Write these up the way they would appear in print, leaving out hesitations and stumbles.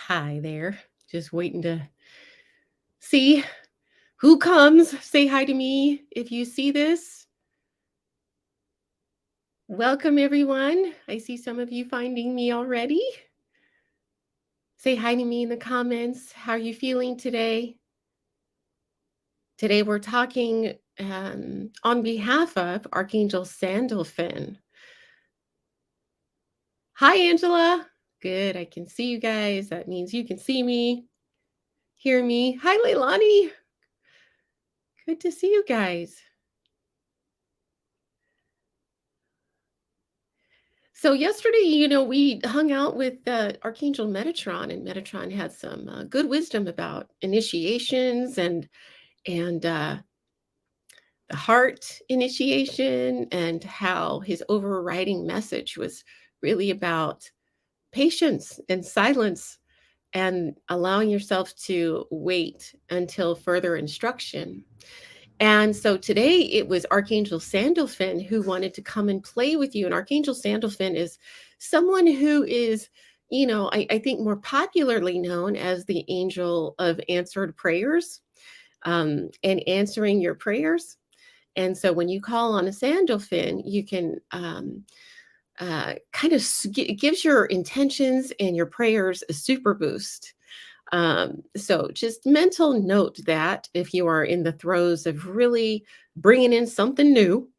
Hi there. Just waiting to see who comes. Say hi to me if you see this. Welcome, everyone. I see some of you finding me already. Say hi to me in the comments. How are you feeling today? Today, we're talking on behalf of Archangel Sandalphon. Hi, Angela. Good. I can see you guys. That means you can see me, hear me. Hi, Leilani. Good to see you guys. So yesterday, we hung out with Archangel Metatron, and Metatron had some good wisdom about initiations and the heart initiation, and how his overriding message was really about patience and silence and allowing yourself to wait until further instruction. And so today it was Archangel Sandalphon who wanted to come and play with you. And Archangel Sandalphon is someone who is, I think more popularly known as the angel of answered prayers, and answering your prayers. And so when you call on a Sandalphon, you can kind of it gives your intentions and your prayers a super boost. So just mental note that if you are in the throes of really bringing in something new,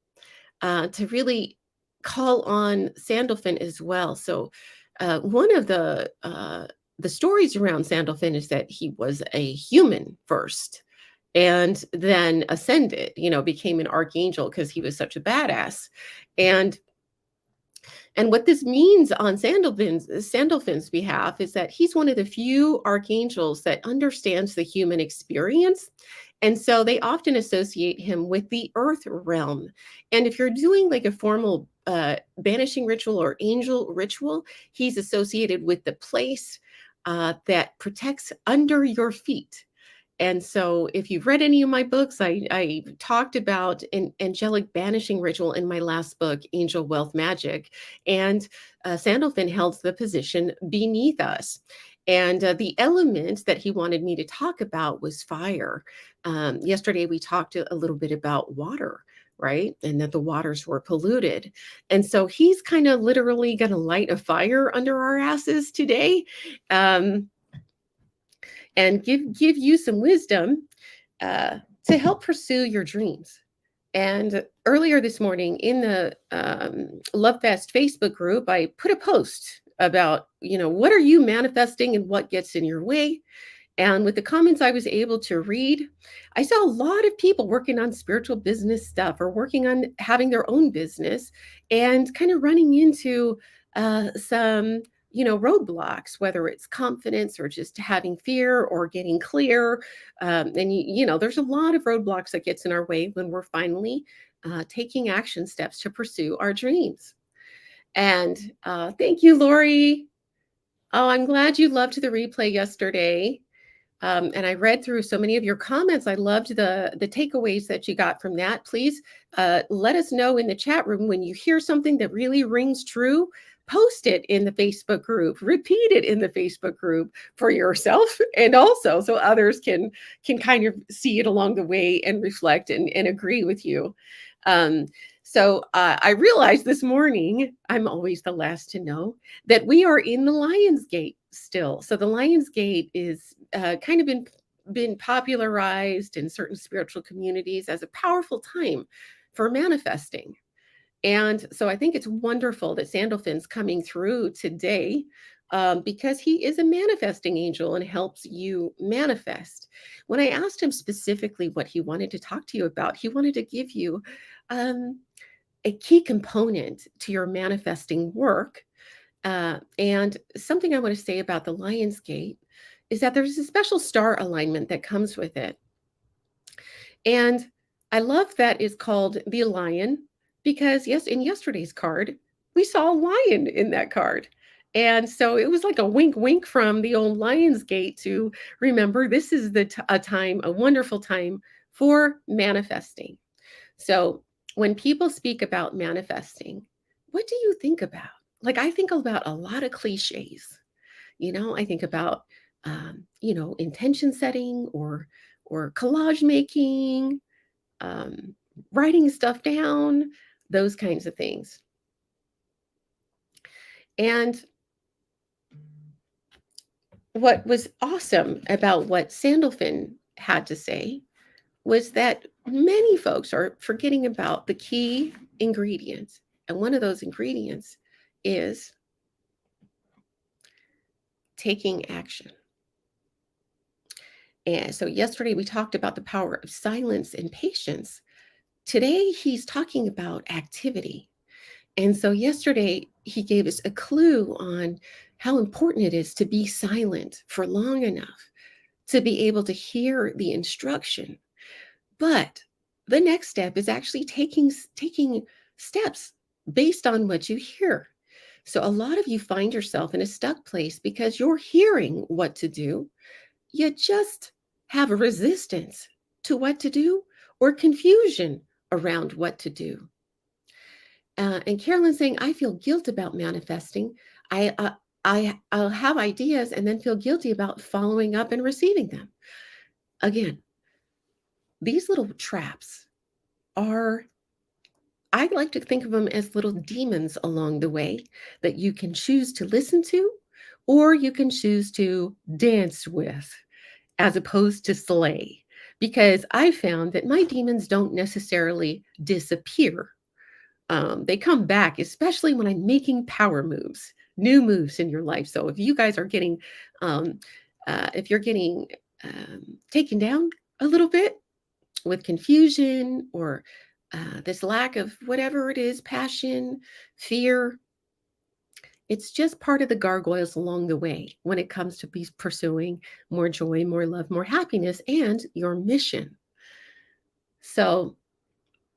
to really call on Sandalphon as well. So one of the stories around Sandalphon is that he was a human first and then ascended, became an archangel because he was such a badass. And what this means on Sandalphon's behalf is that he's one of the few archangels that understands the human experience. And so they often associate him with the earth realm. And if you're doing like a formal banishing ritual or angel ritual, he's associated with the place that protects under your feet. And so, if you've read any of my books, I talked about an angelic banishing ritual in my last book, Angel Wealth Magic. And Sandalphon held the position beneath us. And the element that he wanted me to talk about was fire. Yesterday, we talked a little bit about water, right? And that the waters were polluted. And so, he's kind of literally going to light a fire under our asses today. Um, and give you some wisdom to help pursue your dreams. And earlier this morning in the Love Fest Facebook group, I put a post about, what are you manifesting and what gets in your way? And with the comments I was able to read, I saw a lot of people working on spiritual business stuff or working on having their own business and kind of running into some, roadblocks, whether it's confidence or just having fear or getting clear. And, there's a lot of roadblocks that gets in our way when we're finally taking action steps to pursue our dreams. And thank you, Lori. Oh, I'm glad you loved the replay yesterday. And I read through so many of your comments. I loved the takeaways that you got from that. Please let us know in the chat room when you hear something that really rings true. Post it in the Facebook group. Repeat it in the Facebook group for yourself, and also so others can kind of see it along the way and reflect and agree with you. Um, so I realized this morning, I'm always the last to know, that we are in the Lion's Gate still. So the Lion's Gate is kind of been popularized in certain spiritual communities as a powerful time for manifesting. And so I think it's wonderful that Sandalphon's coming through today, because he is a manifesting angel and helps you manifest. When I asked him specifically what he wanted to talk to you about, he wanted to give you um, a key component to your manifesting work. And something I want to say about the Lion's Gate is that there's a special star alignment that comes with it. And I love that it's called the lion because, yes, in yesterday's card, we saw a lion in that card. And so it was like a wink, wink from the old Lion's Gate to remember this is a wonderful time for manifesting. So when people speak about manifesting, what do you think about? Like, I think about a lot of cliches. I think about intention setting or collage making, um, writing stuff down, those kinds of things. And what was awesome about what Sandalphon had to say was that many folks are forgetting about the key ingredients. And one of those ingredients is taking action. And so yesterday we talked about the power of silence and patience. Today he's talking about activity. And so yesterday he gave us a clue on how important it is to be silent for long enough to be able to hear the instruction. But the next step is actually taking steps based on what you hear. So a lot of you find yourself in a stuck place because you're hearing what to do. You just have a resistance to what to do or confusion around what to do. And Carolyn's saying, I feel guilt about manifesting. I'll have ideas and then feel guilty about following up and receiving them. Again, these little traps are, I like to think of them as little demons along the way that you can choose to listen to, or you can choose to dance with as opposed to slay. Because I found that my demons don't necessarily disappear. They come back, especially when I'm making power moves, new moves in your life. So if you guys are getting, um, if you're getting taken down a little bit with confusion or this lack of whatever it is, passion, fear, it's just part of the gargoyles along the way when it comes to pursuing more joy, more love, more happiness, and your mission. So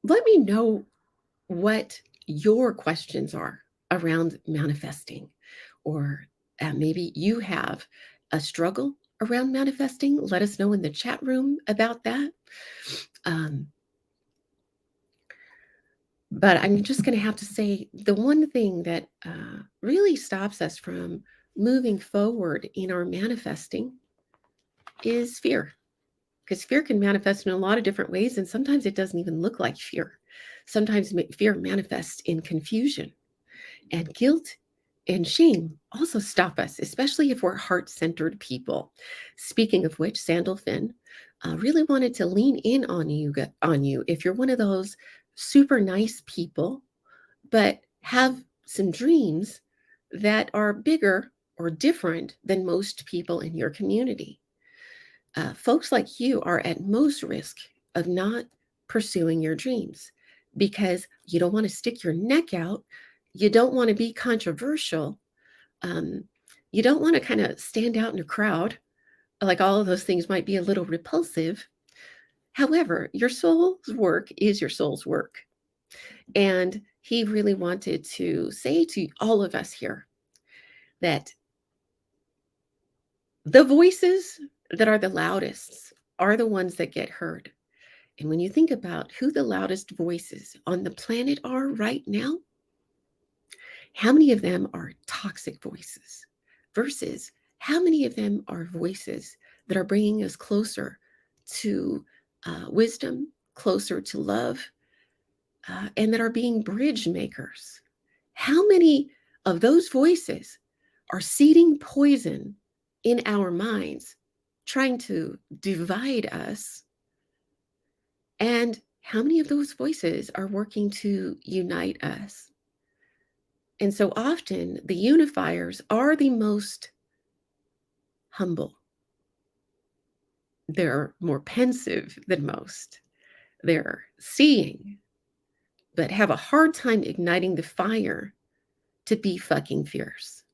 let me know what your questions are around manifesting, or maybe you have a struggle around manifesting. Let us know in the chat room about that. Um, but I'm just going to have to say the one thing that really stops us from moving forward in our manifesting is fear. Because fear can manifest in a lot of different ways, and sometimes it doesn't even look like fear. Sometimes fear manifests in confusion, and guilt and shame also stop us, especially if we're heart-centered people. Speaking of which, Sandalphon really wanted to lean in on you if you're one of those super nice people, but have some dreams that are bigger or different than most people in your community. Folks like you are at most risk of not pursuing your dreams because you don't want to stick your neck out. You don't want to be controversial. Um, you don't want to kind of stand out in a crowd. Like all of those things might be a little repulsive. However, your soul's work is your soul's work. And he really wanted to say to all of us here that the voices that are the loudest are the ones that get heard. And when you think about who the loudest voices on the planet are right now, how many of them are toxic voices versus how many of them are voices that are bringing us closer to wisdom, closer to love, and that are being bridge makers? How many of those voices are seeding poison in our minds, trying to divide us? And how many of those voices are working to unite us? And so often the unifiers are the most humble. They're more pensive than most. They're seeing, but have a hard time igniting the fire to be fucking fierce.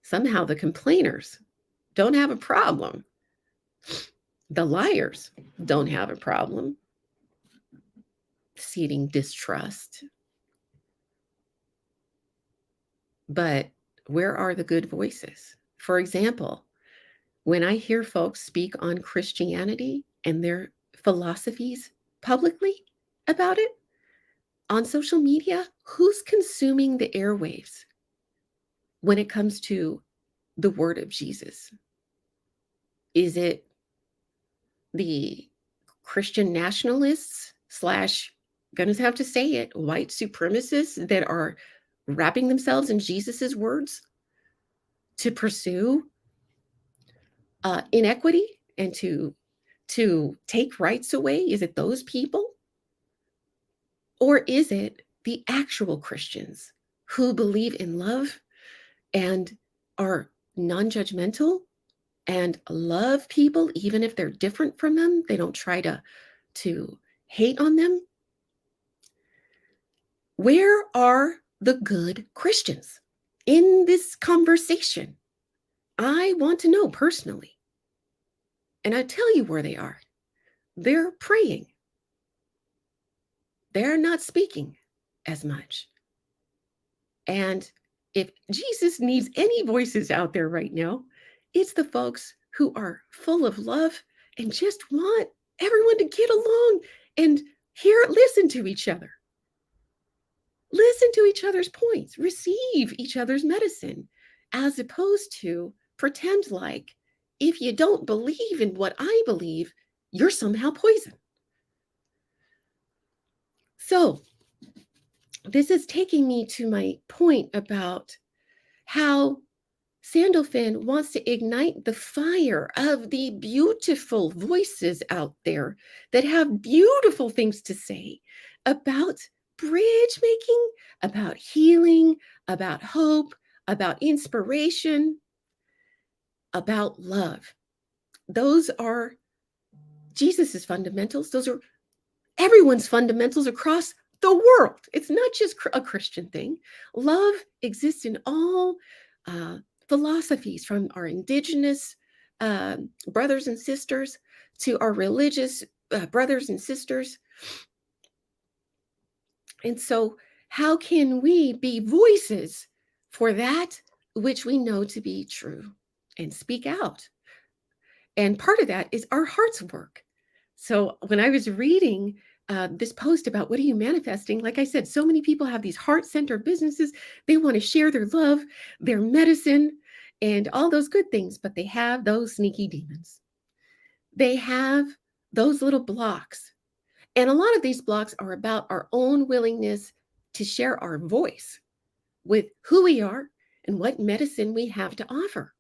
Somehow the complainers don't have a problem. The liars don't have a problem seeding distrust. But where are the good voices? For example, when I hear folks speak on Christianity and their philosophies publicly about it on social media, who's consuming the airwaves when it comes to the word of Jesus? Is it the Christian nationalists slash, gonna have to say it, white supremacists that are wrapping themselves in Jesus's words to pursue inequity and to take rights away? Is it those people? Or is it the actual Christians who believe in love and are non-judgmental and love people even if they're different from them? They don't try to hate on them. Where are the good Christians in this conversation? I want to know personally. And I tell you where they are. They're praying. They're not speaking as much. And if Jesus needs any voices out there right now, it's the folks who are full of love and just want everyone to get along and listen to each other. Listen to each other's points, receive each other's medicine, as opposed to pretend like if you don't believe in what I believe, you're somehow poison. So this is taking me to my point about how Sandalphon wants to ignite the fire of the beautiful voices out there that have beautiful things to say about bridge making, about healing, about hope, about inspiration, about love. Those are Jesus's fundamentals. Those are everyone's fundamentals across the world. It's not just a Christian thing. Love exists in all philosophies, from our indigenous brothers and sisters to our religious brothers and sisters. And so, how can we be voices for that which we know to be true and speak out? And part of that is our heart's work. So when I was reading this post about what are you manifesting, like I said, so many people have these heart-centered businesses. They want to share their love, their medicine, and all those good things, but they have those sneaky demons. They have those little blocks. And a lot of these blocks are about our own willingness to share our voice with who we are and what medicine we have to offer.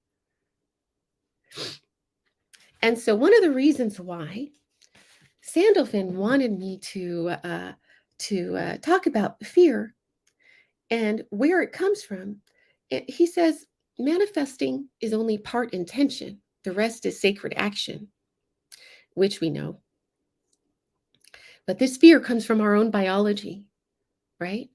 And so one of the reasons why Sandalphon wanted me to talk about fear and where it comes from, he says manifesting is only part intention. The rest is sacred action, which we know. But this fear comes from our own biology, right?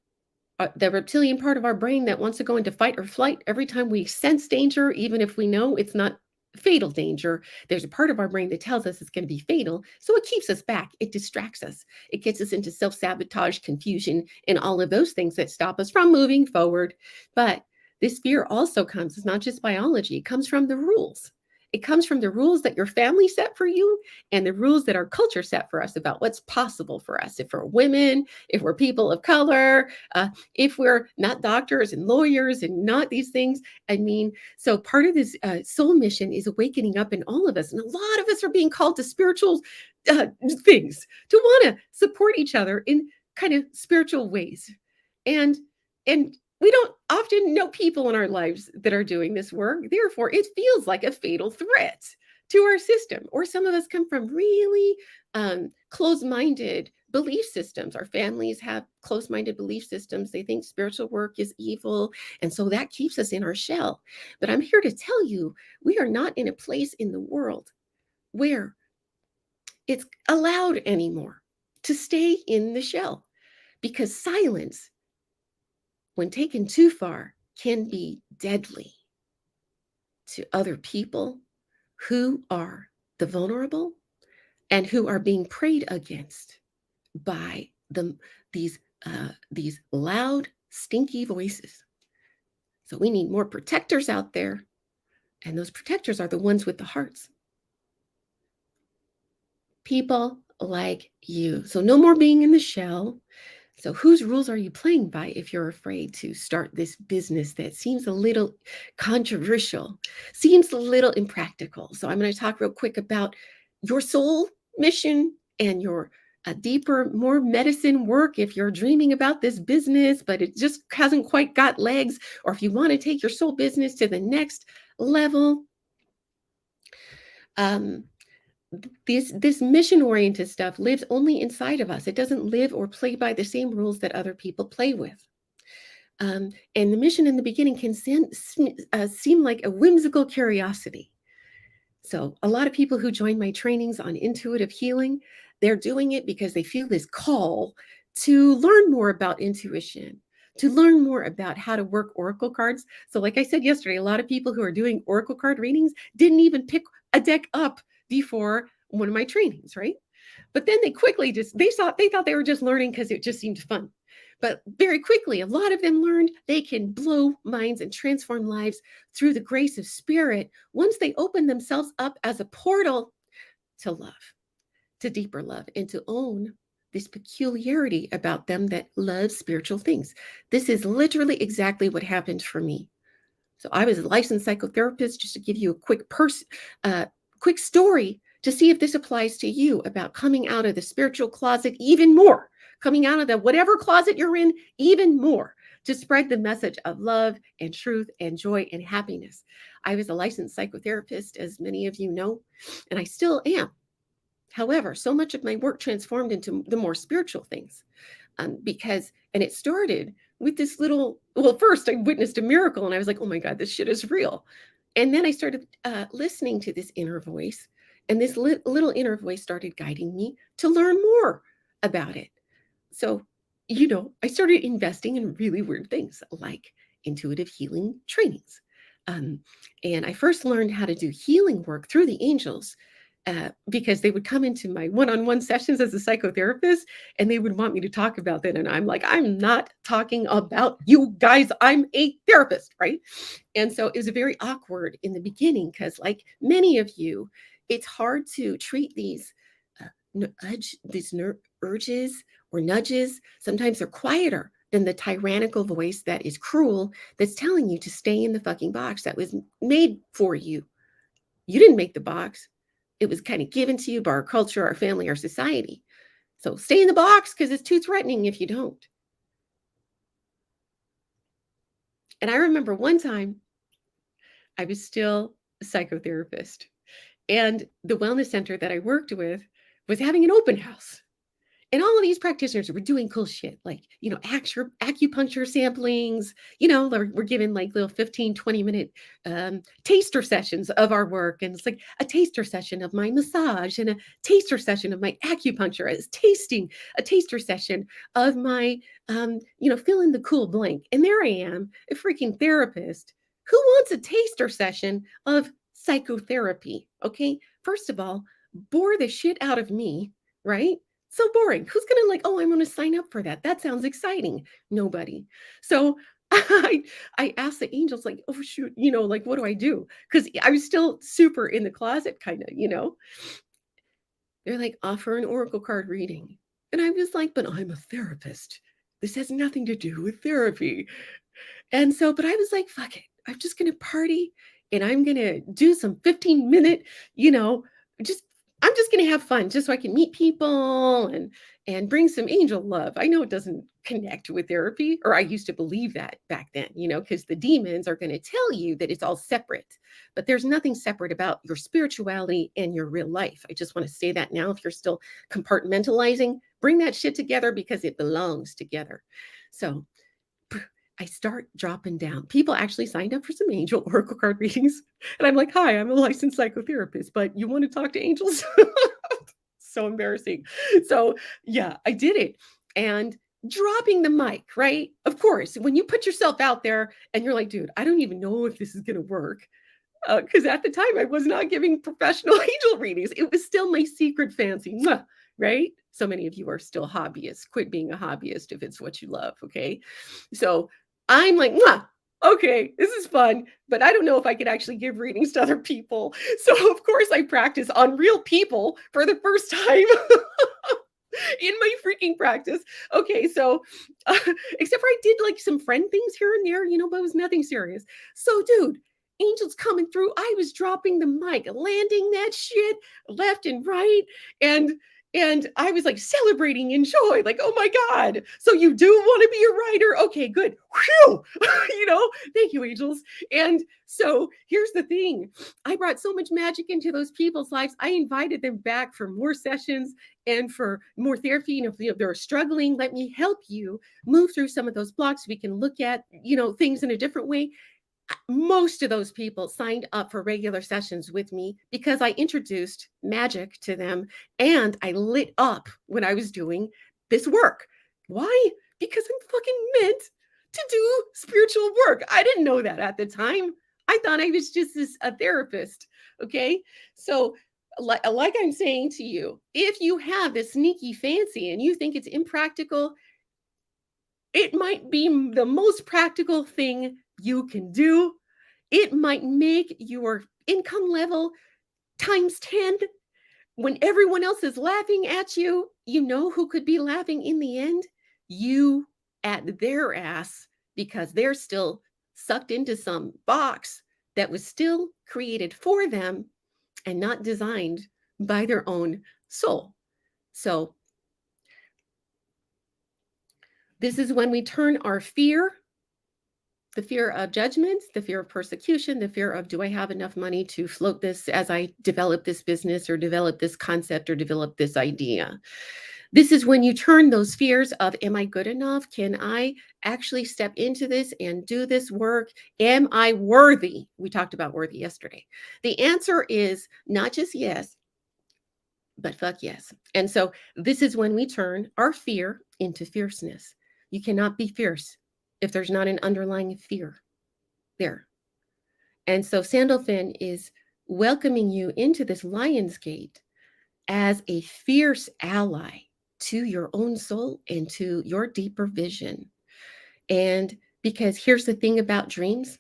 The reptilian part of our brain that wants to go into fight or flight every time we sense danger, even if we know it's not fatal danger. There's a part of our brain that tells us it's going to be fatal. So it keeps us back. It distracts us. It gets us into self-sabotage, confusion, and all of those things that stop us from moving forward. But this fear also comes, it's not just biology, it comes from the rules. It comes from the rules that your family set for you and the rules that our culture set for us about what's possible for us. If we're women, if we're people of color, if we're not doctors and lawyers and not these things. I mean, so part of this soul mission is awakening up in all of us. And a lot of us are being called to spiritual things, to want to support each other in kind of spiritual ways. And we don't often know people in our lives that are doing this work. Therefore, it feels like a fatal threat to our system. Or some of us come from really closed-minded belief systems. Our families have closed-minded belief systems. They think spiritual work is evil. And so that keeps us in our shell. But I'm here to tell you, we are not in a place in the world where it's allowed anymore to stay in the shell, because silence, when taken too far, can be deadly to other people who are the vulnerable and who are being preyed against by these loud, stinky voices. So we need more protectors out there, and those protectors are the ones with the hearts. People like you. So no more being in the shell. So, whose rules are you playing by if you're afraid to start this business that seems a little controversial, seems a little impractical? So, I'm going to talk real quick about your soul mission and your deeper, more medicine work if you're dreaming about this business, but it just hasn't quite got legs, or if you want to take your soul business to the next level. Um, this mission oriented stuff lives only inside of us. It doesn't live or play by the same rules that other people play with. And the mission in the beginning can seem like a whimsical curiosity. So a lot of people who join my trainings on intuitive healing, they're doing it because they feel this call to learn more about intuition, to learn more about how to work oracle cards. So like I said yesterday, a lot of people who are doing oracle card readings didn't even pick a deck up before one of my trainings, right? But then they quickly they thought they were just learning because it just seemed fun. But very quickly, a lot of them learned they can blow minds and transform lives through the grace of spirit once they open themselves up as a portal to love, to deeper love, and to own this peculiarity about them that loves spiritual things. This is literally exactly what happened for me. So I was a licensed psychotherapist, just to give you a quick story to see if this applies to you about coming out of the spiritual closet even more, coming out of the whatever closet you're in even more, to spread the message of love and truth and joy and happiness. I was a licensed psychotherapist, as many of you know, and I still am. However, so much of my work transformed into the more spiritual things and it started with this first I witnessed a miracle and I was like, oh my God, this shit is real. And then I started listening to this inner voice, and this little inner voice started guiding me to learn more about it. So, I started investing in really weird things like intuitive healing trainings. And I first learned how to do healing work through the angels because they would come into my one-on-one sessions as a psychotherapist and they would want me to talk about that. And I'm like, I'm not talking about you guys. I'm a therapist, right? And so it was very awkward in the beginning because, like many of you, it's hard to treat these urges or nudges. Sometimes they're quieter than the tyrannical voice that is cruel, that's telling you to stay in the fucking box that was made for you. You didn't make the box. It was kind of given to you by our culture, our family, our society. So stay in the box because it's too threatening if you don't. And I remember one time I was still a psychotherapist, and the wellness center that I worked with was having an open house. And all of these practitioners were doing cool shit, like, acupuncture samplings, we're given like little 15, 20-minute taster sessions of our work. And it's like a taster session of my massage and a taster session of my acupuncture, a taster session of my, fill in the cool blank. And there I am, a freaking therapist. Who wants a taster session of psychotherapy? Okay. First of all, bore the shit out of me, right? So boring. Who's going to I'm going to sign up for that. That sounds exciting. Nobody. So I asked the angels, like, oh, shoot, what do I do? Because I was still super in the closet, kind of. They're like, offer an oracle card reading. And I was like, but I'm a therapist. This has nothing to do with therapy. And so, but I was like, fuck it. I'm just going to party and I'm going to do some 15-minute, I'm just going to have fun just so I can meet people and bring some angel love. I know it doesn't connect with therapy, or I used to believe that back then, because the demons are going to tell you that it's all separate, but there's nothing separate about your spirituality and your real life. I just want to say that now. If you're still compartmentalizing, bring that shit together because it belongs together. So I start dropping down. People actually signed up for some angel oracle card readings. And I'm like, hi, I'm a licensed psychotherapist, but you want to talk to angels? So embarrassing. So yeah, I did it. And dropping the mic, right? Of course, when you put yourself out there and you're like, dude, I don't even know if this is going to work. Because at the time I was not giving professional angel readings. It was still my secret fancy, right? So many of you are still hobbyists. Quit being a hobbyist if it's what you love, okay? So I'm like, okay, this is fun, but I don't know if I could actually give readings to other people. So of course I practice on real people for the first time. in my freaking practice. Okay, so except for I did like some friend things here and there, but it was nothing serious. So, dude, angels coming through. I was dropping the mic, landing that shit left and right, and I was like celebrating in joy, like, oh my God. So you do want to be a writer? Okay, good. Whew. Thank you, angels. And so here's the thing. I brought so much magic into those people's lives. I invited them back for more sessions and for more therapy. If they're struggling, let me help you move through some of those blocks. We can look at, things in a different way. Most of those people signed up for regular sessions with me because I introduced magic to them and I lit up when I was doing this work. Why? Because I'm fucking meant to do spiritual work. I didn't know that at the time. I thought I was just a therapist. Okay. So, like I'm saying to you, if you have this sneaky fancy and you think it's impractical, it might be the most practical thing you can do. It might make your income level times 10. When everyone else is laughing at you, you know who could be laughing in the end? You at their ass, because they're still sucked into some box that was still created for them and not designed by their own soul. So this is when we turn our fear, the fear of judgment, the fear of persecution, the fear of, do I have enough money to float this as I develop this business or develop this concept or develop this idea? This is when you turn those fears of, am I good enough? Can I actually step into this and do this work? Am I worthy? We talked about worthy yesterday. The answer is not just yes, but fuck yes. And so this is when we turn our fear into fierceness. You cannot be fierce if there's not an underlying fear there. And so Sandalphon is welcoming you into this lion's gate as a fierce ally to your own soul and to your deeper vision. And because here's the thing about dreams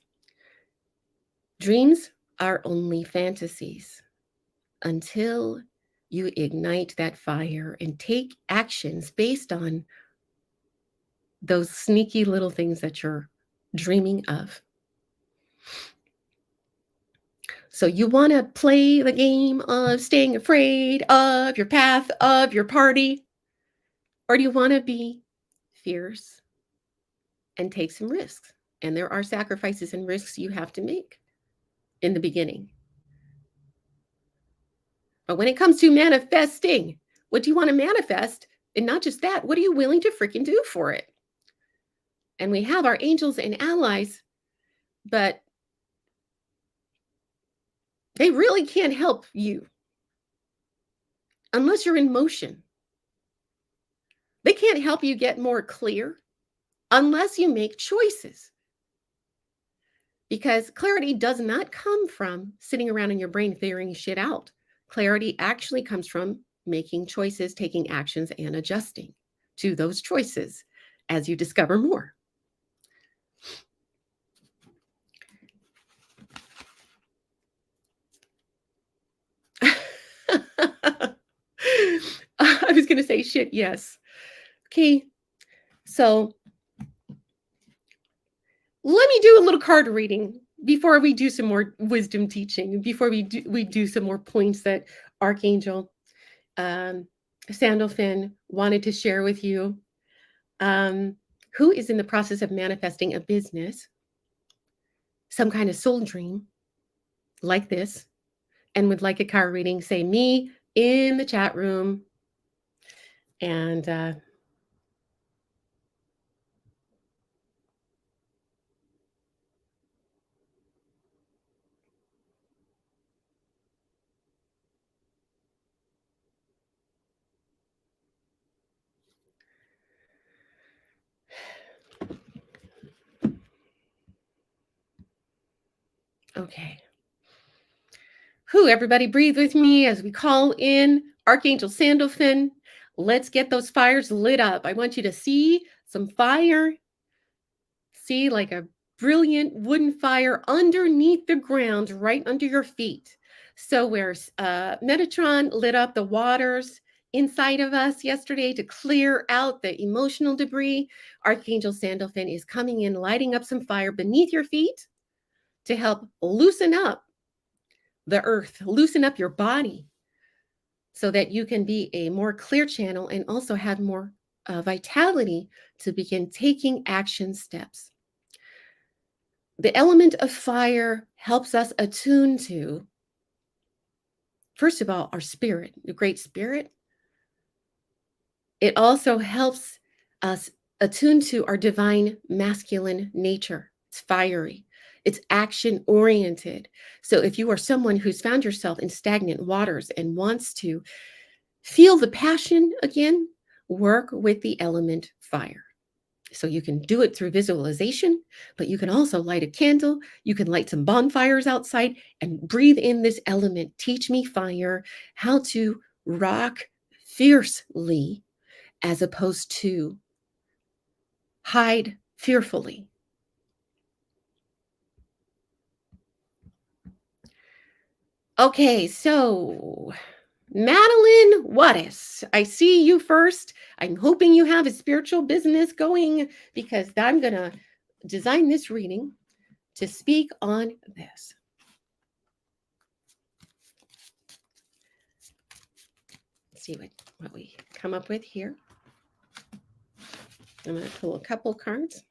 are only fantasies until you ignite that fire and take actions based on those sneaky little things that you're dreaming of. So you want to play the game of staying afraid of your path, of your party? Or do you want to be fierce and take some risks? And there are sacrifices and risks you have to make in the beginning. But when it comes to manifesting, what do you want to manifest? And not just that, what are you willing to freaking do for it? And we have our angels and allies, but they really can't help you unless you're in motion. They can't help you get more clear unless you make choices. Because clarity does not come from sitting around in your brain figuring shit out. Clarity actually comes from making choices, taking actions, and adjusting to those choices as you discover more. I was going to say shit, yes. Okay, so let me do a little card reading before we do some more wisdom teaching, before we do some more points that Archangel Sandalphon wanted to share with you. Who is in the process of manifesting a business, some kind of soul dream like this, and would like a card reading, say me in the chat room. And okay. Everybody breathe with me as we call in Archangel Sandalphon. Let's get those fires lit up. I want you to see some fire. See like a brilliant wooden fire underneath the ground, right under your feet. So where Metatron lit up the waters inside of us yesterday to clear out the emotional debris. Archangel Sandalphon is coming in, lighting up some fire beneath your feet to help loosen up the earth, loosen up your body so that you can be a more clear channel and also have more vitality to begin taking action steps. The element of fire helps us attune to, first of all, our spirit, the great spirit. It also helps us attune to our divine masculine nature. It's fiery, it's action oriented. So if you are someone who's found yourself in stagnant waters and wants to feel the passion again, work with the element fire. So you can do it through visualization, but you can also light a candle. You can light some bonfires outside and breathe in this element. Teach me fire, how to rock fiercely as opposed to hide fearfully. Okay, so Madeline Wattis, I see you first. I'm hoping you have a spiritual business going because I'm going to design this reading to speak on this. Let's see what we come up with here. I'm going to pull a couple cards.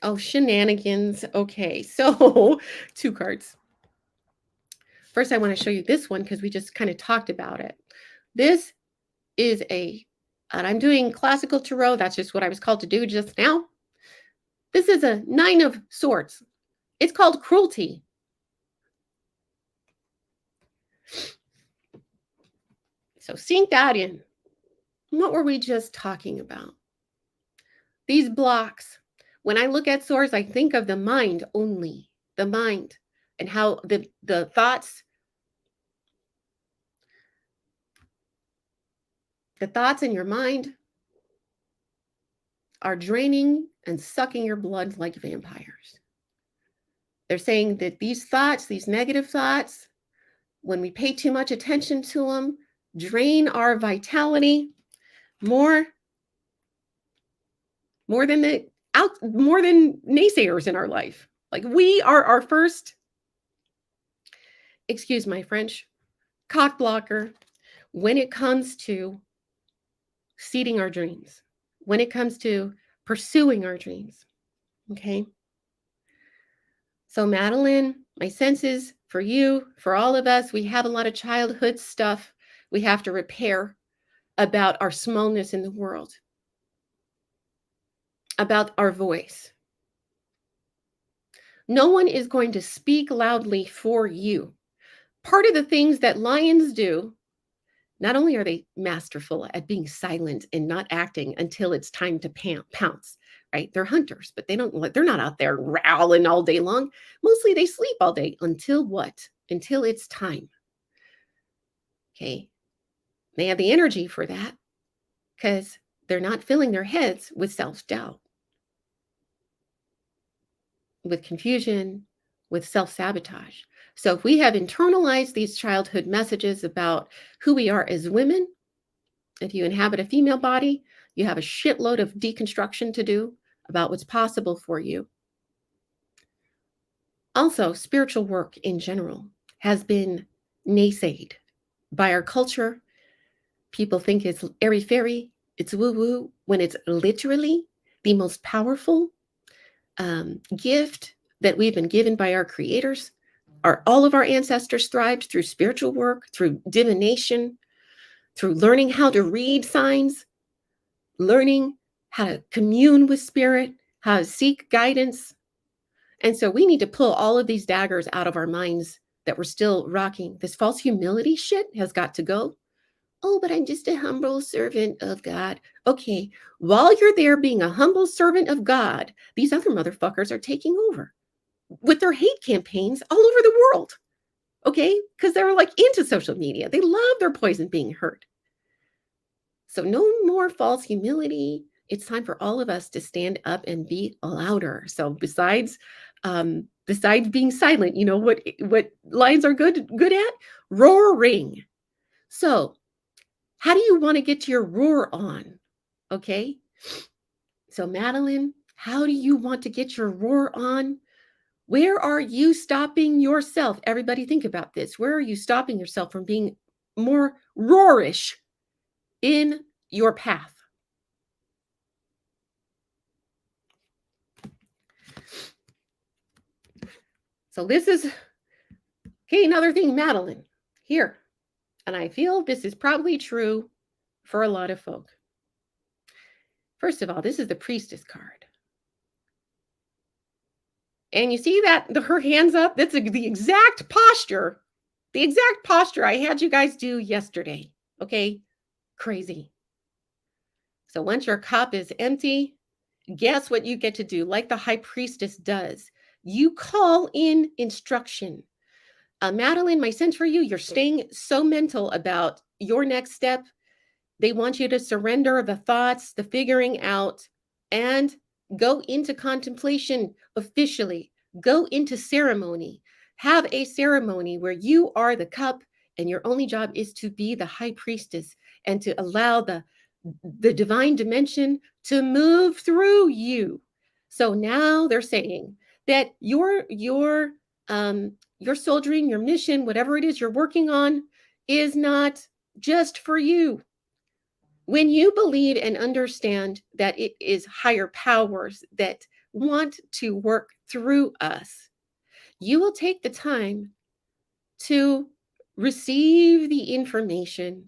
Oh, shenanigans. Okay, so 2 cards. First, I want to show you this one because we just kind of talked about it. This is and I'm doing classical tarot. That's just what I was called to do just now. This is a 9 of Swords. It's called cruelty. So sink that in. What were we just talking about? These blocks. When I look at swords, I think of the mind only, the mind, and how the thoughts in your mind are draining and sucking your blood like vampires. They're saying that these thoughts, these negative thoughts, when we pay too much attention to them, drain our vitality more than naysayers in our life. Like we are our first, excuse my French, cock blocker when it comes to seeding our dreams, when it comes to pursuing our dreams. Okay. So Madeline, my sense is for you, for all of us, we have a lot of childhood stuff we have to repair about our smallness in the world, about our voice. No one is going to speak loudly for you. Part of the things that lions do, not only are they masterful at being silent and not acting until it's time to pounce, right? They're hunters, but they're not out there growling all day long. Mostly they sleep all day until what? Until it's time. Okay. They have the energy for that because they're not filling their heads with self-doubt, with confusion, with self-sabotage. So if we have internalized these childhood messages about who we are as women, if you inhabit a female body, you have a shitload of deconstruction to do about what's possible for you. Also, spiritual work in general has been naysayed by our culture. People think it's airy-fairy, it's woo-woo, when it's literally the most powerful gift that we've been given by our creators. All of our ancestors thrived through spiritual work, through divination, through learning how to read signs, learning how to commune with spirit, how to seek guidance. And so we need to pull all of these daggers out of our minds that we're still rocking. This false humility shit has got to go. Oh, but I'm just a humble servant of God. Okay, while you're there being a humble servant of God, these other motherfuckers are taking over with their hate campaigns all over the world. Okay, because they're like into social media. They love their poison being heard. So no more false humility. It's time for all of us to stand up and be louder. So besides Besides being silent, you know what lions are good at? Roaring. So, how do you want to get your roar on? Okay? So, Madeline, how do you want to get your roar on? Where are you stopping yourself? Everybody think about this. Where are you stopping yourself from being more roarish in your path? So this is okay, another thing, Madeline. Here. And I feel this is probably true for a lot of folk. First of all, this is the priestess card. And you see that her hands up? That's the exact posture. The exact posture I had you guys do yesterday. Okay? Crazy. So once your cup is empty, guess what you get to do? Like the high priestess does. You call in instruction. Madeline, my sense for you, you're staying so mental about your next step. They want you to surrender the thoughts, the figuring out, and go into contemplation officially. Go into ceremony. Have a ceremony where you are the cup and your only job is to be the high priestess and to allow the divine dimension to move through you. So now they're saying that your soldiering, your mission, whatever it is you're working on, is not just for you. When you believe and understand that it is higher powers that want to work through us, you will take the time to receive the information,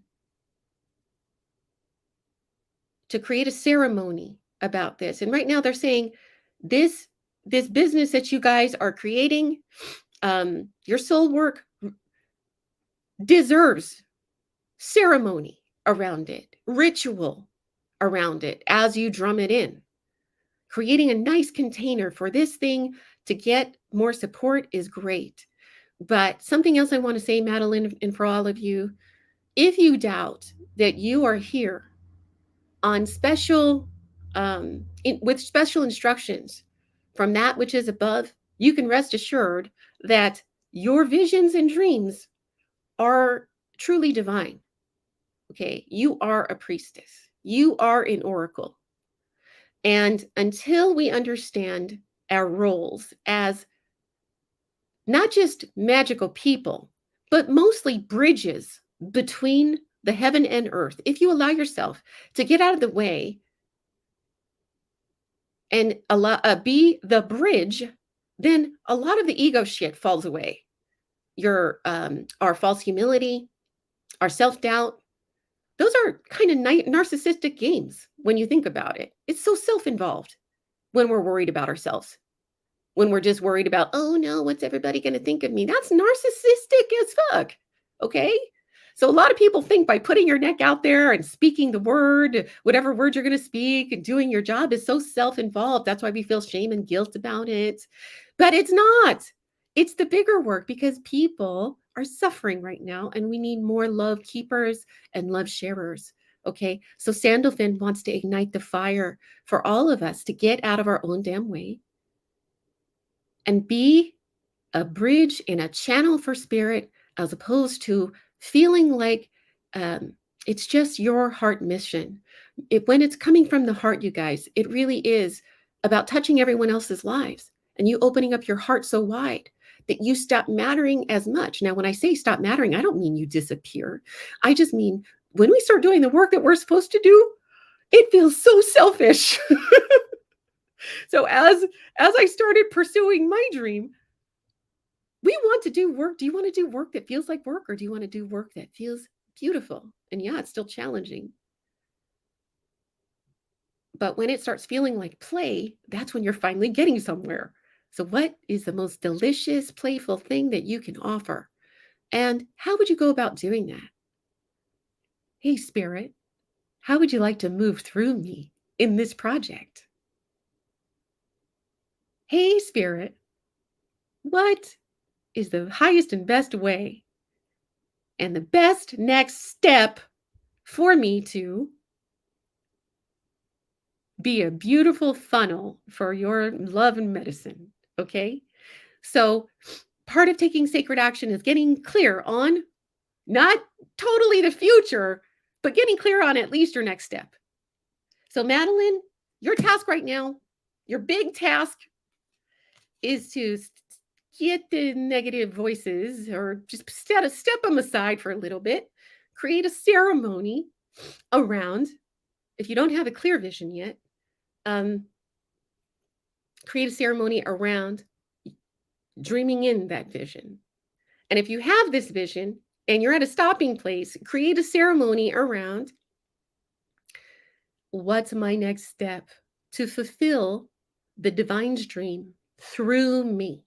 to create a ceremony about this. And right now they're saying this business that you guys are creating, your soul work deserves ceremony around it, ritual around it as you drum it in. Creating a nice container for this thing to get more support is great. But something else I want to say, Madeline, and for all of you, if you doubt that you are here on with special instructions from that which is above, you can rest assured that your visions and dreams are truly divine. Okay, you are a priestess. You are an oracle. And until we understand our roles as not just magical people, but mostly bridges between the heaven and earth, if you allow yourself to get out of the way and be the bridge, then a lot of the ego shit falls away. Our false humility, our self-doubt, those are kind of narcissistic games when you think about it. It's so self-involved when we're worried about ourselves. When we're just worried about, oh no, what's everybody going to think of me? That's narcissistic as fuck. Okay? So a lot of people think by putting your neck out there and speaking the word, whatever word you're going to speak and doing your job is so self-involved. That's why we feel shame and guilt about it. But it's not. It's the bigger work because people are suffering right now and we need more love keepers and love sharers. Okay? So Sandalphon wants to ignite the fire for all of us to get out of our own damn way and be a bridge and a channel for spirit as opposed to feeling like it's just your heart mission. When it's coming from the heart, you guys, it really is about touching everyone else's lives and you opening up your heart so wide that you stop mattering as much. Now, when I say stop mattering, I don't mean you disappear. I just mean when we start doing the work that we're supposed to do, it feels so selfish. So as I started pursuing my dream, we want to do work. Do you want to do work that feels like work or do you want to do work that feels beautiful? And yeah, it's still challenging. But when it starts feeling like play, that's when you're finally getting somewhere. So what is the most delicious, playful thing that you can offer? And how would you go about doing that? Hey, Spirit, how would you like to move through me in this project? Hey, Spirit, what is the highest and best way and the best next step for me to be a beautiful funnel for your love and medicine? Okay. So part of taking sacred action is getting clear on not totally the future, but getting clear on at least your next step. So Madeline, your task right now, your big task is to get the negative voices or just step them aside for a little bit, create a ceremony around, if you don't have a clear vision yet, create a ceremony around dreaming in that vision. And if you have this vision and you're at a stopping place, create a ceremony around what's my next step to fulfill the divine's dream through me.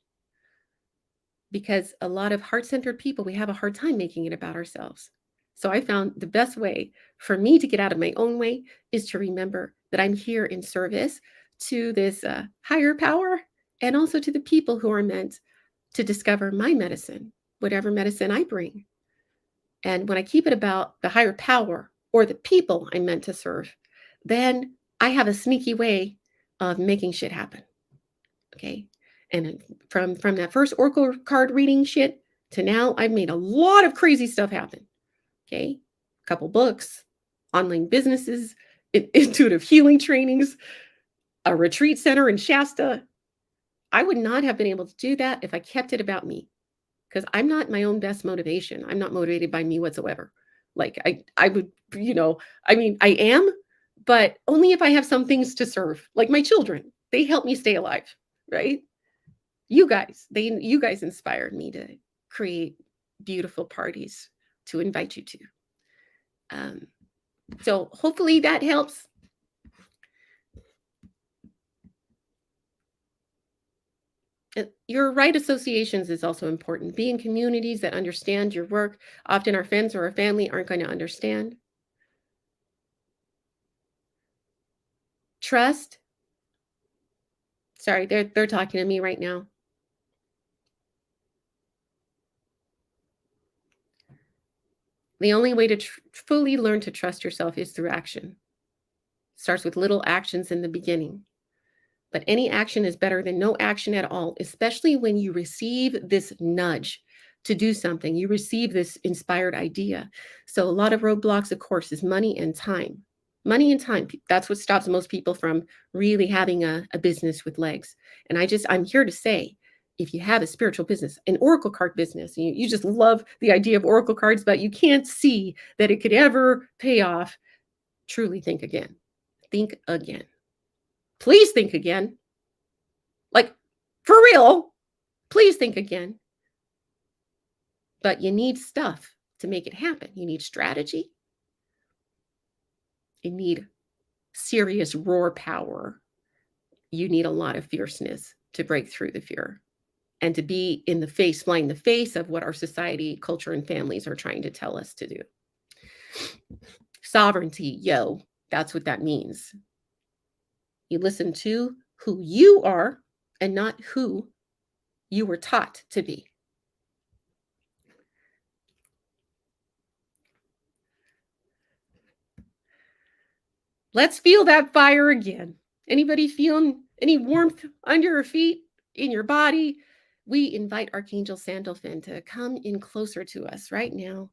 Because a lot of heart-centered people, we have a hard time making it about ourselves. So I found the best way for me to get out of my own way is to remember that I'm here in service to this higher power and also to the people who are meant to discover my medicine, whatever medicine I bring. And when I keep it about the higher power or the people I'm meant to serve, then I have a sneaky way of making shit happen. Okay. And from that first oracle card reading shit to now, I've made a lot of crazy stuff happen. Okay. A couple books, online businesses, intuitive healing trainings, a retreat center in Shasta. I would not have been able to do that if I kept it about me, because I'm not my own best motivation. I'm not motivated by me whatsoever. Like I would, I am, but only if I have some things to serve, like my children. They help me stay alive, right? You guys inspired me to create beautiful parties to invite you to. So hopefully that helps. Your right associations is also important. Be in communities that understand your work. Often our friends or our family aren't going to understand. Trust. Sorry, they're talking to me right now. The only way to fully learn to trust yourself is through action. Starts with little actions in the beginning. But any action is better than no action at all, especially when you receive this nudge to do something. You receive this inspired idea. So a lot of roadblocks, of course, is money and time. Money and time, that's what stops most people from really having a business with legs. And I'm here to say, if you have a spiritual business, an oracle card business, you just love the idea of oracle cards, but you can't see that it could ever pay off, truly think again. Think again. Please think again. Like, for real, please think again. But you need stuff to make it happen. You need strategy. You need serious roar power. You need a lot of fierceness to break through the fear and to be in the face, flying the face of what our society, culture, and families are trying to tell us to do. Sovereignty, that's what that means. You listen to who you are and not who you were taught to be. Let's feel that fire again. Anybody feeling any warmth under your feet, in your body? We invite Archangel Sandalphon to come in closer to us right now,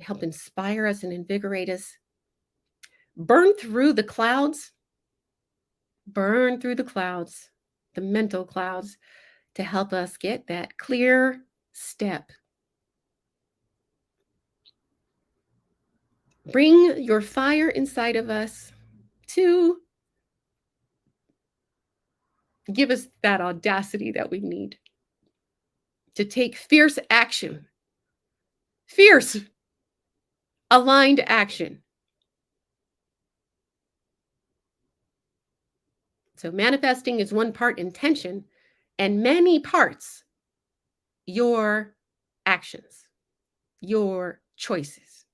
help inspire us and invigorate us. Burn through the clouds, the mental clouds, to help us get that clear step. Bring your fire inside of us to give us that audacity that we need to take fierce action, fierce, aligned action. So manifesting is one part intention and many parts your actions, your choices.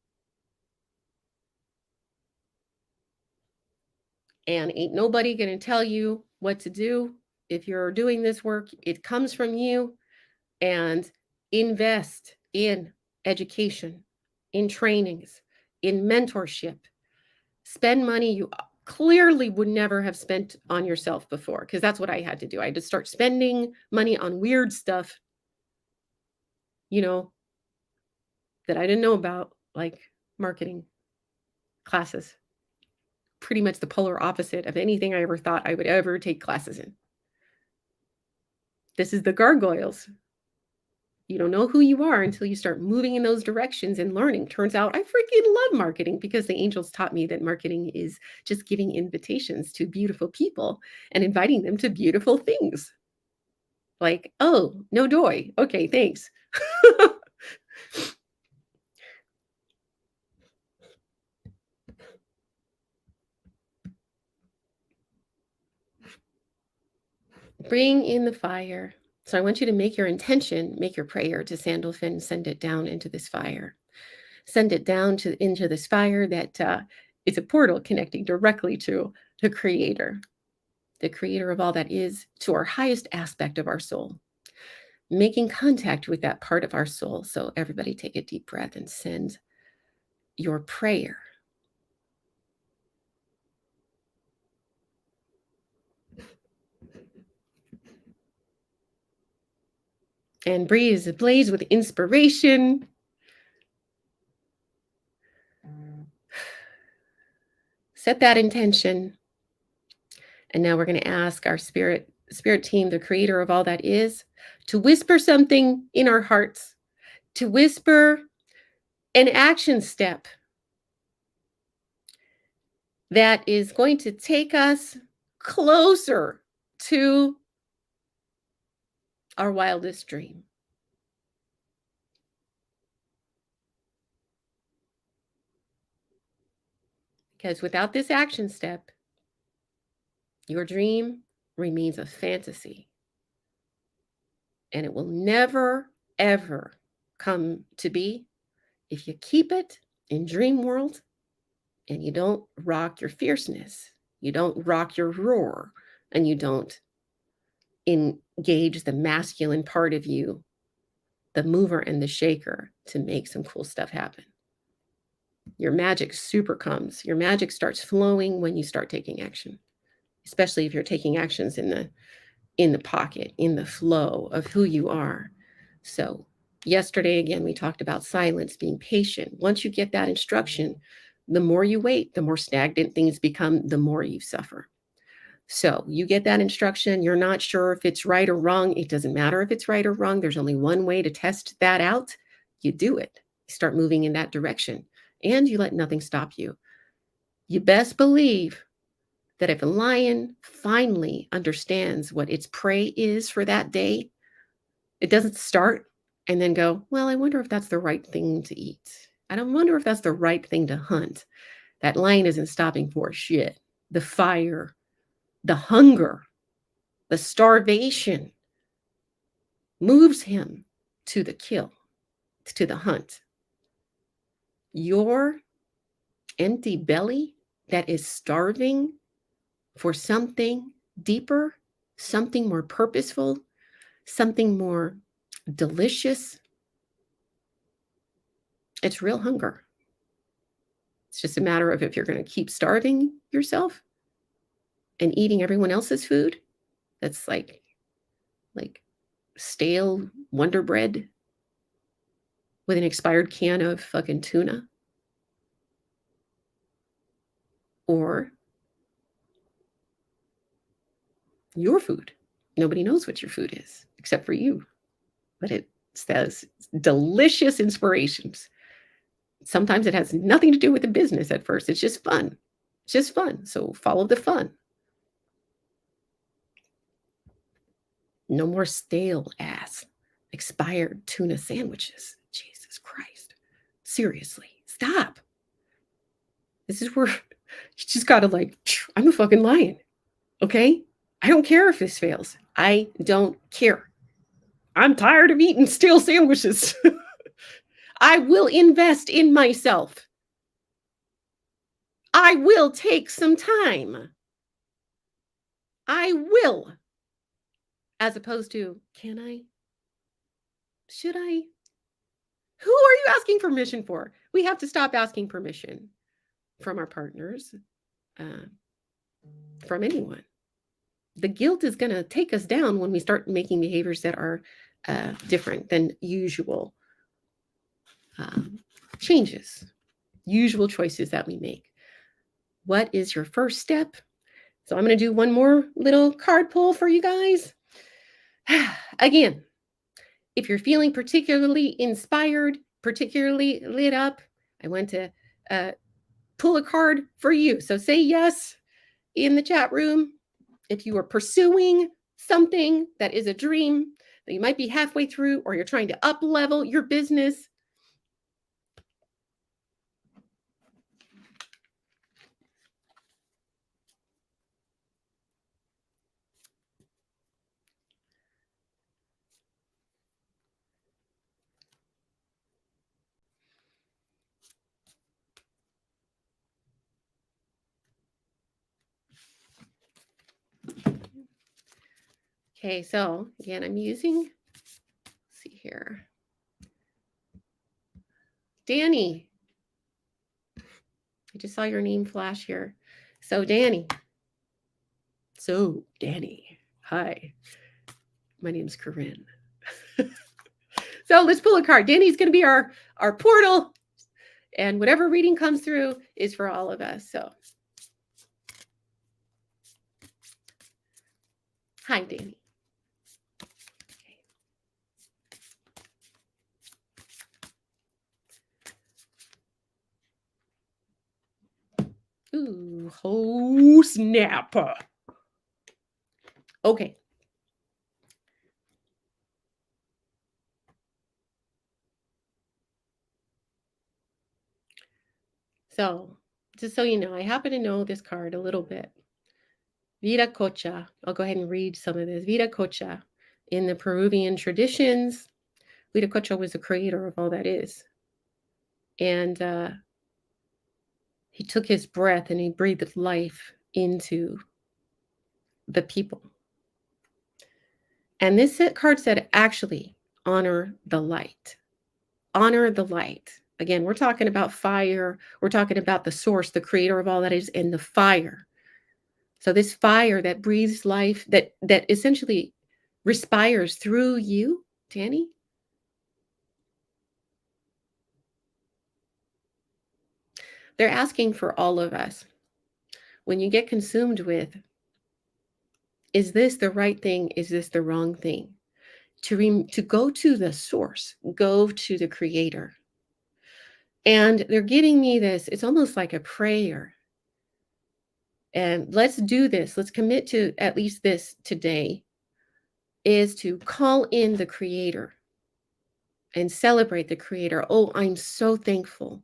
And ain't nobody going to tell you what to do. If you're doing this work, it comes from you. And invest in education, in trainings, in mentorship. Spend money. You clearly would never have spent on yourself before, because that's what I had to do. I had to start spending money on weird stuff, you know, that I didn't know about, like marketing classes. Pretty much the polar opposite of anything I ever thought I would ever take classes in. This is the gargoyles. You don't know who you are until you start moving in those directions and learning. Turns out I freaking love marketing because the angels taught me that marketing is just giving invitations to beautiful people and inviting them to beautiful things. Like, oh, no doy. Okay, thanks. Bring in the fire. So I want you to make your intention, make your prayer to Sandalphon, send it down into this fire. Send it down into this fire that it's a portal connecting directly to the creator of all that is, to our highest aspect of our soul, making contact with that part of our soul. So everybody take a deep breath and send your prayer. And breathe ablaze with inspiration. Set that intention. And now we're going to ask our spirit team, the creator of all that is, to whisper something in our hearts, to whisper an action step that is going to take us closer to our wildest dream. Because without this action step, your dream remains a fantasy. And it will never, ever come to be if you keep it in dream world and you don't rock your fierceness, you don't rock your roar, and you don't engage the masculine part of you, the mover and the shaker, to make some cool stuff happen. Your magic super comes. Your magic starts flowing when you start taking action, especially if you're taking actions in the pocket, in the flow of who you are. So yesterday, again, we talked about silence, being patient. Once you get that instruction, the more you wait, the more stagnant things become, the more you suffer. So you get that instruction. You're not sure if it's right or wrong. It doesn't matter if it's right or wrong. There's only one way to test that out. You do it. You start moving in that direction, and you let nothing stop you. You best believe that if a lion finally understands what its prey is for that day, it doesn't start and then go, well, I wonder if that's the right thing to eat. I don't wonder if that's the right thing to hunt. That lion isn't stopping for shit. The fire, the hunger, the starvation moves him to the kill, to the hunt. Your empty belly that is starving for something deeper, something more purposeful, something more delicious, it's real hunger. It's just a matter of if you're going to keep starving yourself and eating everyone else's food that's like stale Wonder Bread with an expired can of fucking tuna, or your food. Nobody knows what your food is except for you, but it says delicious inspirations. Sometimes it has nothing to do with the business at first. It's just fun. It's just fun. So follow the fun. No more stale ass expired tuna sandwiches. Jesus Christ. Seriously, stop. This is where you just gotta I'm a fucking lion. Okay? I don't care if this fails. I don't care. I'm tired of eating stale sandwiches. I will invest in myself. I will take some time. I will. As opposed to, can I? Should I? Who are you asking permission for? We have to stop asking permission from our partners. from anyone. The guilt is going to take us down when we start making behaviors that are different than usual changes, usual choices that we make. What is your first step? So I'm going to do one more little card pull for you guys. Again, if you're feeling particularly inspired, particularly lit up, I want to pull a card for you. So say yes in the chat room. If you are pursuing something that is a dream that you might be halfway through, or you're trying to up level your business. Okay, so again, I'm using, let's see here. Danny. I just saw your name flash here. So Danny. Hi. My name's Corinne. So let's pull a card. Danny's going to be our portal. And whatever reading comes through is for all of us. So, hi, Danny. Ooh, oh snap. Okay. So, just so you know, I happen to know this card a little bit. Viracocha. I'll go ahead and read some of this. Viracocha. In the Peruvian traditions, Viracocha was the creator of all that is. And he took his breath and he breathed life into the people. And this card said, actually, honor the light. Honor the light. Again, we're talking about fire. We're talking about the source, the creator of all that is, and the fire. So this fire that breathes life, that essentially respires through you, Danny. They're asking for all of us. When you get consumed with, is this the right thing? Is this the wrong thing? To go to the source, go to the creator. And they're giving me this, it's almost like a prayer. And let's do this. Let's commit to at least this today, is to call in the creator and celebrate the creator. Oh, I'm so thankful.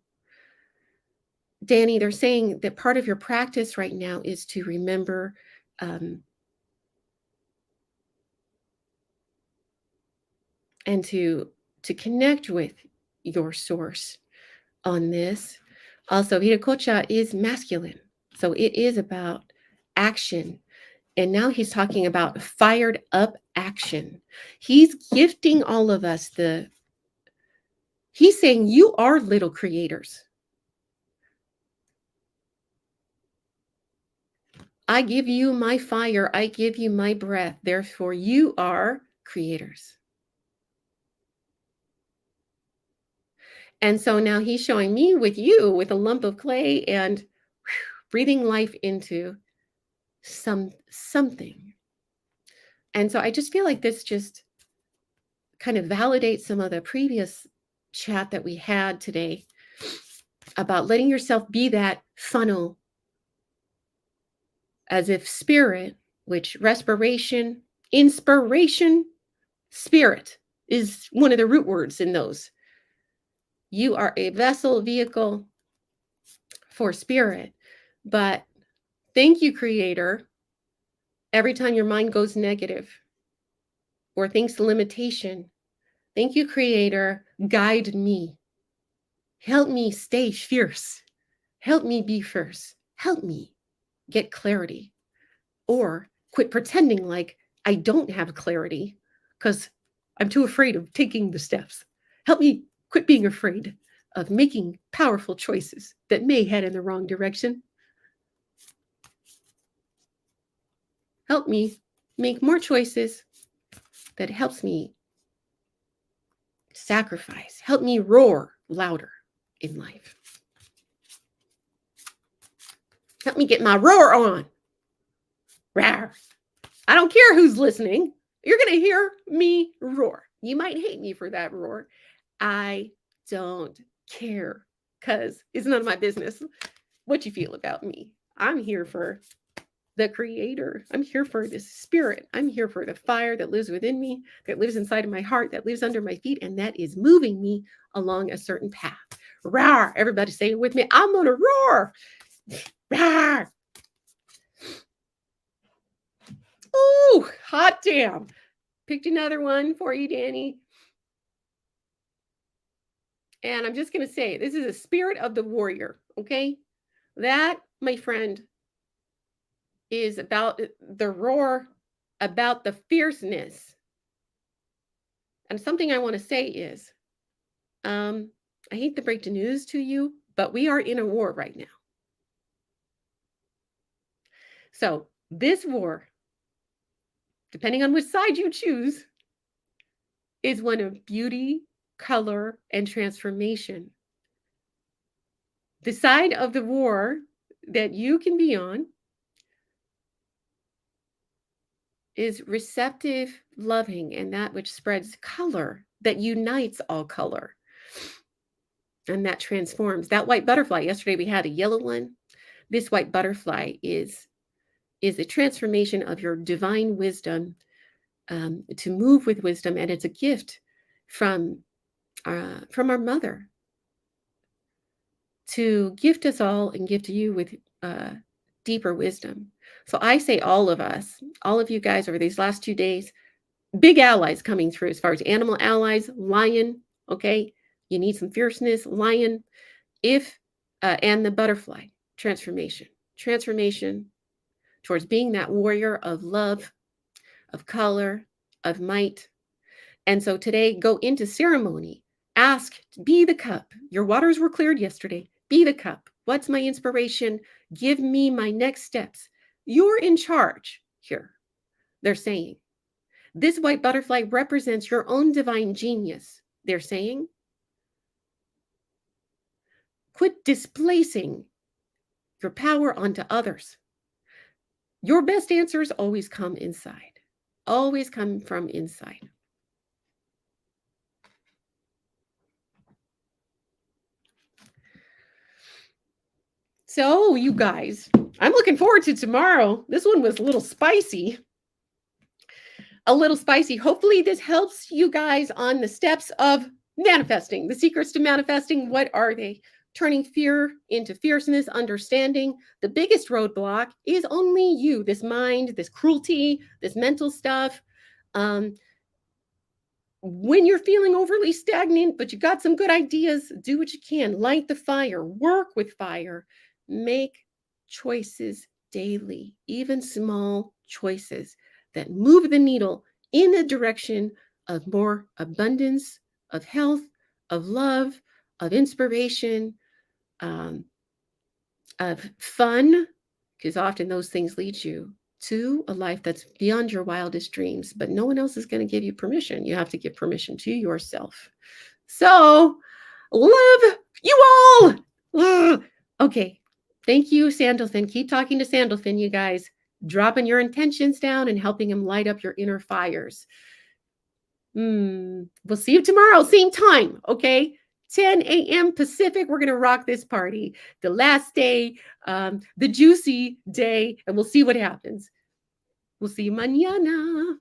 Danny, they're saying that part of your practice right now is to remember and to connect with your source on this. Also, Viracocha is masculine. So it is about action. And now he's talking about fired up action. He's gifting all of us he's saying you are little creators. I give you my fire. I give you my breath. Therefore, you are creators. And so now he's showing me with you with a lump of clay and breathing life into something. And so I just feel like this just kind of validates some of the previous chat that we had today about letting yourself be that funnel, as if spirit, which respiration, inspiration, spirit is one of the root words in those. You are a vessel, vehicle for spirit. But thank you, Creator. Every time your mind goes negative or thinks limitation, thank you, Creator. Guide me. Help me stay fierce. Help me be fierce. Help me get clarity. Or quit pretending like I don't have clarity because I'm too afraid of taking the steps. Help me quit being afraid of making powerful choices that may head in the wrong direction. Help me make more choices that helps me sacrifice. Help me roar louder in life. Help me get my roar on. Rawr. I don't care who's listening. You're going to hear me roar. You might hate me for that roar. I don't care because it's none of my business what you feel about me. I'm here for the creator. I'm here for the spirit. I'm here for the fire that lives within me, that lives inside of my heart, that lives under my feet, and that is moving me along a certain path. Roar. Everybody say it with me. I'm going to roar. Roar. Ooh, hot damn. Picked another one for you, Danny. And I'm just going to say, this is a spirit of the warrior, okay? That, my friend, is about the roar, about the fierceness. And something I want to say is, I hate to break the news to you, but we are in a war right now. So this war, depending on which side you choose, is one of beauty, color, and transformation. The side of the war that you can be on is receptive, loving, and that which spreads color, that unites all color, and that transforms. That white butterfly, yesterday we had a yellow one. This white butterfly is a transformation of your divine wisdom, to move with wisdom, and it's a gift from our mother to gift us all and gift you with deeper wisdom. So I say all of us, all of you guys over these last 2 days, big allies coming through as far as animal allies, lion, okay? You need some fierceness, lion, and the butterfly, transformation towards being that warrior of love, of color, of might. And so today, go into ceremony, ask, be the cup. Your waters were cleared yesterday. Be the cup. What's my inspiration? Give me my next steps. You're in charge here, they're saying. This white butterfly represents your own divine genius, they're saying. Quit displacing your power onto others. Your best answers always come inside, always come from inside. So, you guys, I'm looking forward to tomorrow. This one was a little spicy. Hopefully this helps you guys on the steps of manifesting. The secrets to manifesting, what are they? Turning fear into fierceness, understanding. The biggest roadblock is only you, this mind, this cruelty, this mental stuff. When you're feeling overly stagnant, but you got some good ideas, do what you can. Light the fire, work with fire, make choices daily, even small choices that move the needle in the direction of more abundance, of health, of love, of inspiration, of fun, because often those things lead you to a life that's beyond your wildest dreams, but no one else is going to give you permission. You have to give permission to yourself. So, love you all. Ugh. Okay. Thank you, Sandalphon. Keep talking to Sandalphon, you guys. Dropping your intentions down and helping him light up your inner fires. We'll see you tomorrow, same time, okay? 10 a.m. Pacific, we're going to rock this party. The last day, the juicy day, and we'll see what happens. We'll see you mañana.